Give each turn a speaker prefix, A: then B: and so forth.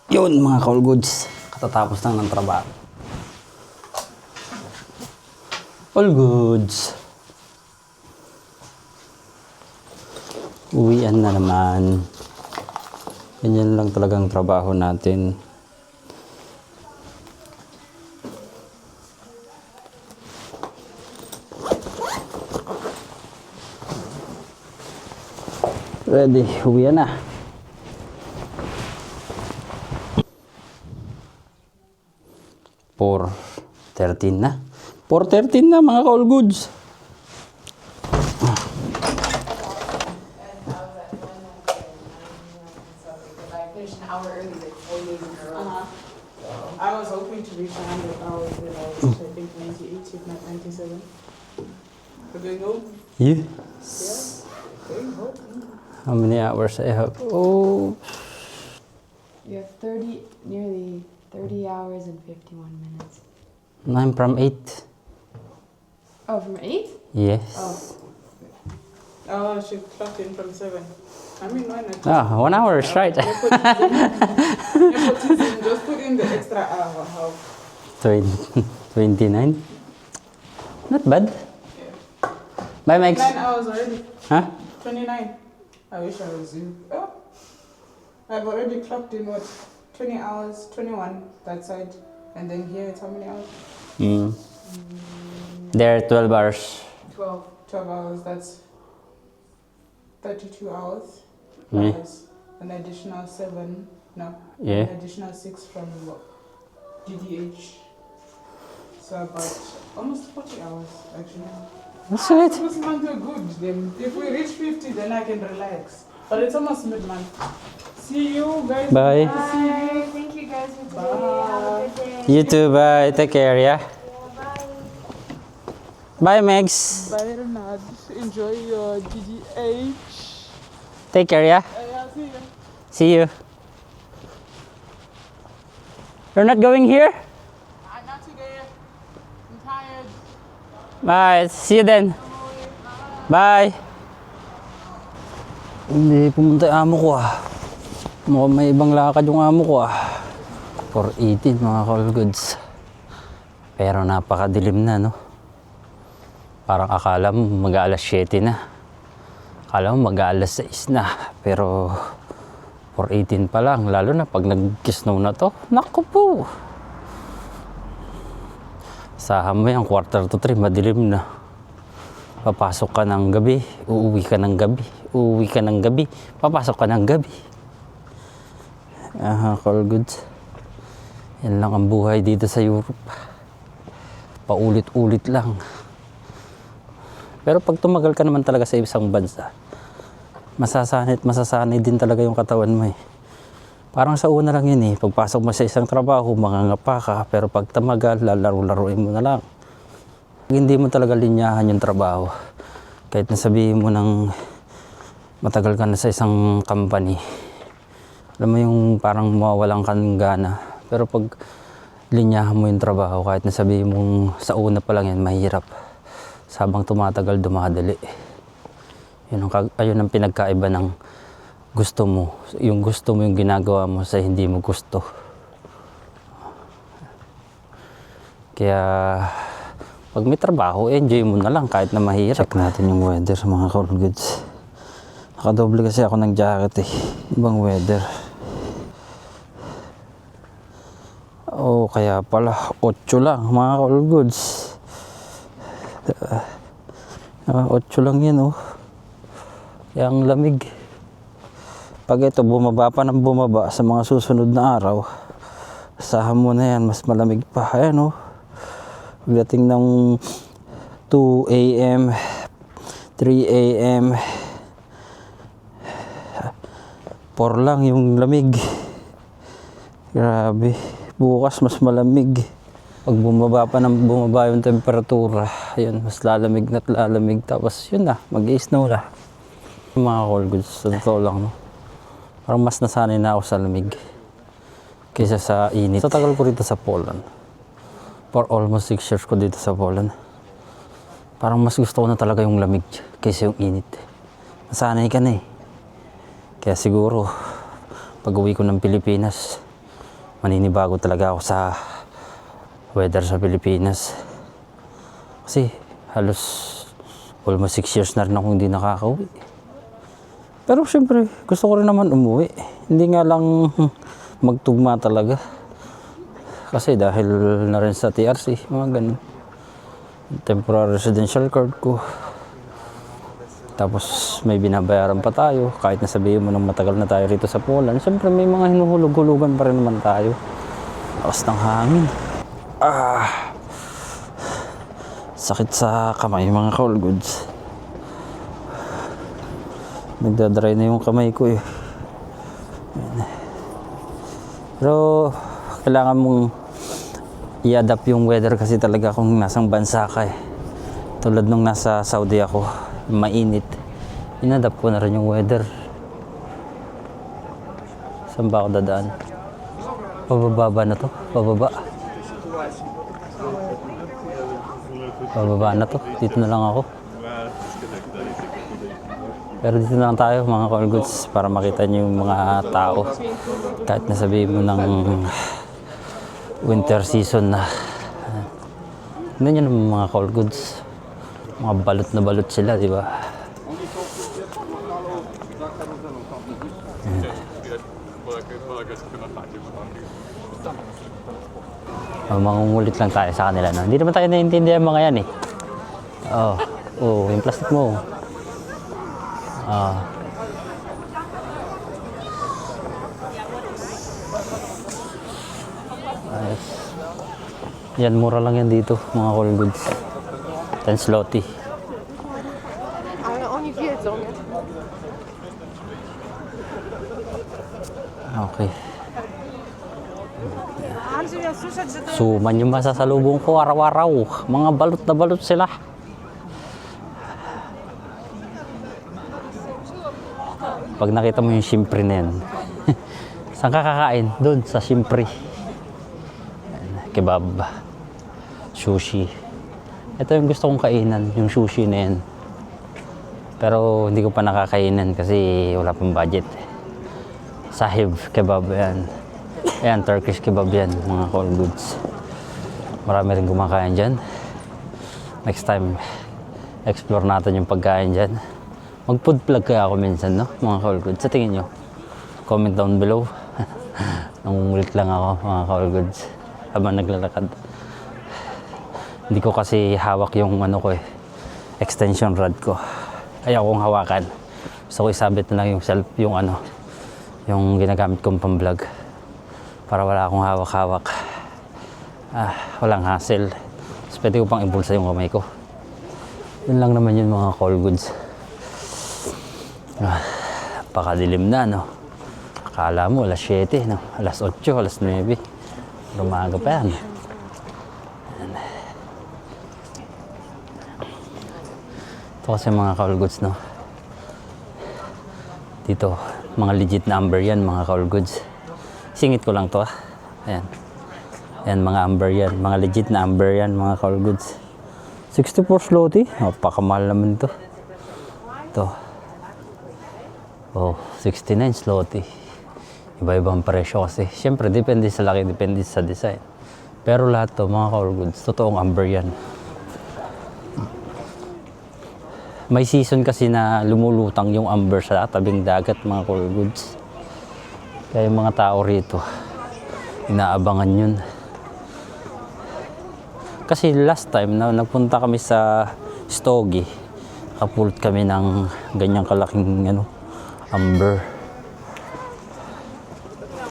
A: Yun mga Call Goods, katatapos lang ng trabaho. All goods. Uwian na naman. Ganyan lang talagang trabaho natin. Ready, uwian na. For 13 na. 4:13 na mga Call Goods.
B: I was hoping to reach 100 hours, but I was, I think, 98, if not 97. We're going home?
A: Yeah.
B: Yeah. Going home.
A: How many hours I have? Oh,
C: You have nearly 30 hours and 51 minutes.
A: I'm from 8.
C: Oh, from 8?
A: Yes.
B: Oh, she clocked in from 7. I mean, why not?
A: Ah, 1 hour is right.
B: Nepotism, just put in the extra hour. How?
A: 29. Not bad.
B: Yeah.
A: Bye, Max.
B: 9 hours already.
A: Huh?
B: 29. I wish I was you. Oh, I've already clocked in what? 20 hours, 21 that side. And then here it's how many hours?
A: Mm. There, 12 hours.
B: 12 hours, that's 32 hours.
A: Yeah.
B: Plus an additional 7, no,
A: Yeah.
B: an additional 6 from DDH. So about almost 40 hours actually.
A: That's it.
B: This month are good. Then if we reach 50, then I can relax. But it's almost mid-month. See you guys.
A: Bye.
C: Bye. Thank you guys for today. Have a good day.
A: You too, bye. Take care, yeah?
C: Bye.
A: Bye, Max.
B: Bye, Renard. Enjoy your DDH.
A: Take care, yeah?
B: I'll see you.
A: See you. You're not going here?
B: Not today. I'm tired.
A: Bye. See you then. Bye. Hindi pumunta yung amo ko ah. Mukhang may ibang lakad yung amo ko ah. 4:18 mga Call Goods. Pero napakadilim na no. Parang akala mo mag-aalas 7 na. Akala mo mag-aalas 6 na. Pero 4:18 pa lang. Lalo na pag nag-snow na to. Naku po. Sahan mo yan, 2:45, madilim na. Papasok ka ng gabi, uuwi ka ng gabi, uuwi ka ng gabi, papasok ka ng gabi. Call Goods. Yan lang ang buhay dito sa Europe. Paulit-ulit lang. Pero pag tumagal ka naman talaga sa isang bansa, masasanay din talaga yung katawan mo eh. Parang sa una lang yun eh. Pagpasok mo sa isang trabaho, mangangapa ka. Pero pag tumagal, lalaro-laruin mo na lang. Hindi mo talaga linyahan yung trabaho. Kahit nasabihin mo ng matagal ka na sa isang company. Alam mo yung parang mawawalan ka ng gana. Pero pag linyahan mo yung trabaho, kahit nasabihin mong sa una pa lang yan, mahirap. Sabang tumatagal, dumadali. Ayun ang pinagkaiba ng gusto mo. Yung gusto mo yung ginagawa mo sa hindi mo gusto. Kaya pag may trabaho, enjoy mo na lang kahit na mahirap. Check natin yung weather sa mga Call Goods. Nakadoble kasi ako ng jacket eh. Ibang weather. Oh, kaya pala 8 lang mga Call Goods. 8 lang yan oh. Kaya ang lamig. Pag ito bumaba pa ng bumaba sa mga susunod na araw, asahan mo na yan, mas malamig pa. Ayan oh. Pagdating ng 2 a.m., 3 a.m., 4 lang yung lamig. Grabe. Bukas mas malamig. Pag bumaba yung temperatura, yun, mas lalamig na't lalamig. Tapos yun na, mag-i-snow na. Mga Call Goods, sa totoo lang, no? Parang mas nasanay na ako sa lamig kaysa sa init. Sa tagal ko rito sa Poland. For almost 6 years ko dito sa Poland. Parang mas gusto ko na talaga yung lamig kaysa yung init. Nasanay ka na eh. Kaya siguro, pag uwi ko ng Pilipinas, maninibago talaga ako sa weather sa Pilipinas. Kasi halos almost 6 years na rin ako hindi nakakauwi. Pero syempre, gusto ko rin naman umuwi. Hindi nga lang magtugma talaga. Kasi dahil na rin sa TRC, mga ganun. Temporary residential card ko. Tapos may binabayaran pa tayo. Kahit nasabihin mo nang matagal na tayo rito sa Poland, syempre may mga hinuhulog-hulugan pa rin naman tayo. Lakas ng hangin. Sakit sa kamay, mga Call Goods. Nagdadry na yung kamay ko eh. Ayan. Pero kailangan mong i-adapt yung weather kasi talaga kung nasang bansa ka eh. Tulad nung nasa Saudi ako, mainit. In-adapt ko na rin yung weather. Saan ba ako dadaan? Pababa na to? Pababa. Pababa na to. Dito na lang ako. Pero dito na lang tayo mga Call Goods para makita niyo yung mga tao. Kahit nasabihin mo ng winter season na. Tignan niyo naman mga Call Goods. Mga balot na balot sila, di ba? Mangungulit lang tayo sa kanila. No? Hindi naman tayo naiintindihan mga yan eh. Yung plastic mo. Ayos. Yan, mura lang yan dito, mga Call Goods. 10 zloty. Okay. Suman yung masasalubong ko araw-araw. Mga balot na balot sila. Pag nakita mo yung simpre na yan. Saan ka kakain? Doon, sa simpre. Kebab. Sushi. Ito yung gusto kong kainan, yung sushi na yan. Pero hindi ko pa nakakainan kasi wala pang budget. Sahib kebab yan. Ayan, Turkish kebab yan, mga Call Goods. Marami rin kumakain dyan. Next time, explore natin yung pagkain dyan. Mag-food vlog kaya ako minsan, no? Mga Call Goods. Sa tingin nyo, comment down below. Nangungulit lang ako, mga Call Goods, habang naglalakad. Hindi ko kasi hawak yung ano ko eh, extension rod ko. Ayaw kong hawakan. Gusto ko isabit na lang yung yung ginagamit kong pang-vlog. Para wala akong hawak-hawak. Walang hassle. Tapos pwede ko pang ibulsa yung kamay ko. Yun lang naman yun mga Call Goods. Pakadilim na, no? Akala mo alas 7, no? Alas 8, alas 9. Lumaga pa yan. Ito kasi mga Call Goods, no? Dito, mga legit na amber yan, mga Call Goods. Singit ko lang to, Ayan. Ayan, mga amber yan. Mga legit na amber yan, mga Call Goods. 64 zloty. Pakamahal naman to. Ito. 69 zloty. Iba-ibang presyo kasi. Siyempre, depende sa laki, depende sa design. Pero lahat to, mga Call Goods, totoong amber yan. May season kasi na lumulutang yung amber sa tabing dagat, mga Call Goods. Kaya yung mga tao rito, inaabangan yun. Kasi last time na nagpunta kami sa Stogi, kapulot kami ng ganyang kalaking amber.